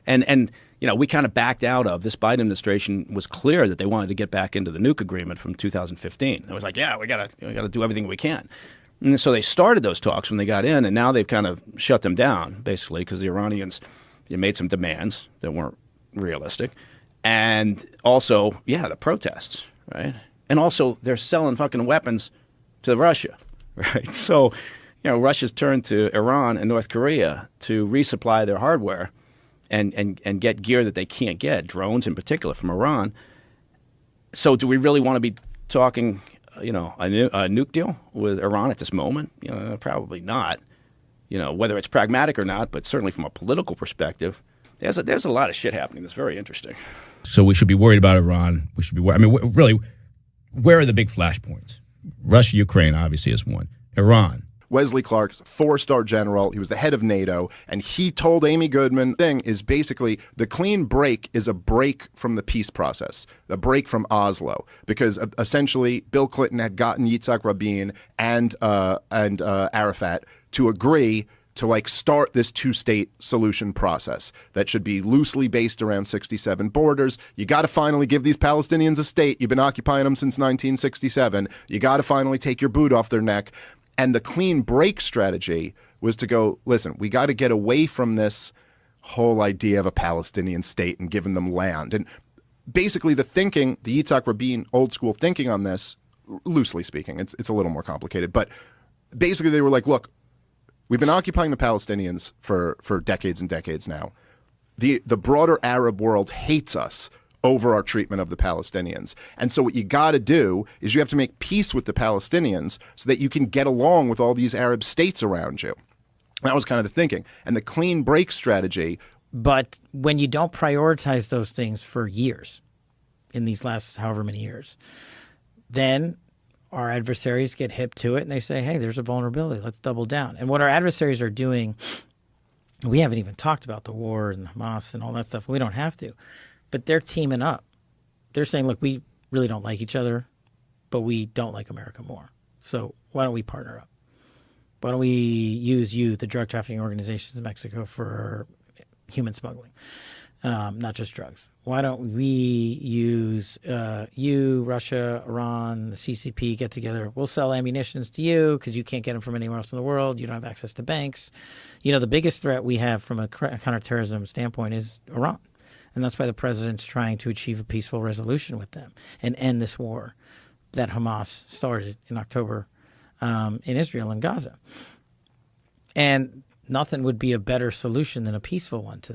And we kind of backed out of this. Biden administration was clear that they wanted to get back into the nuke agreement from 2015. It was like, yeah, we gotta do everything we can. And so they started those talks when they got in, and now they've kind of shut them down, basically, because the Iranians made some demands that weren't realistic. And also, the protests, right? And also, they're selling fucking weapons to Russia, right? So, Russia's turned to Iran and North Korea to resupply their hardware and get gear that they can't get, drones in particular, from Iran. So do we really want to be talking, a nuke deal with Iran at this moment? Probably not. Whether it's pragmatic or not, but certainly from a political perspective, there's a lot of shit happening that's very interesting. So we should be worried about Iran. We should be worried. I mean, really, where are the big flashpoints? Russia, Ukraine, obviously, is one. Iran. Wesley Clark's a 4-star general. He was the head of NATO, and he told Amy Goodman, thing is basically the clean break is a break from the peace process, a break from Oslo, because essentially Bill Clinton had gotten Yitzhak Rabin and Arafat to agree to start this two-state solution process that should be loosely based around 67 borders. You got to finally give these Palestinians a state. You've been occupying them since 1967. You got to finally take your boot off their neck. And the clean break strategy was to go, listen, we got to get away from this whole idea of a Palestinian state and giving them land. And basically the thinking, the Yitzhak Rabin old school thinking on this, loosely speaking, it's a little more complicated, but basically they were like, look, we've been occupying the Palestinians for decades and decades now. The broader Arab world hates us over our treatment of the Palestinians. And so what you got to do is you have to make peace with the Palestinians so that you can get along with all these Arab states around you. That was kind of the thinking. And the clean break strategy. But when you don't prioritize those things for years, in these last however many years, then our adversaries get hip to it and they say, hey, there's a vulnerability. Let's double down. And what our adversaries are doing, we haven't even talked about the war and Hamas and all that stuff. We don't have to. But they're teaming up. They're saying, look, we really don't like each other, but we don't like America more. So why don't we partner up? Why don't we use the drug trafficking organizations in Mexico, for human smuggling, not just drugs? Why don't we use Russia, Iran, the CCP, get together? We'll sell ammunitions to you because you can't get them from anywhere else in the world. You don't have access to banks. The biggest threat we have from a counterterrorism standpoint is Iran. And that's why the president's trying to achieve a peaceful resolution with them and end this war that Hamas started in October in Israel and Gaza. And nothing would be a better solution than a peaceful one to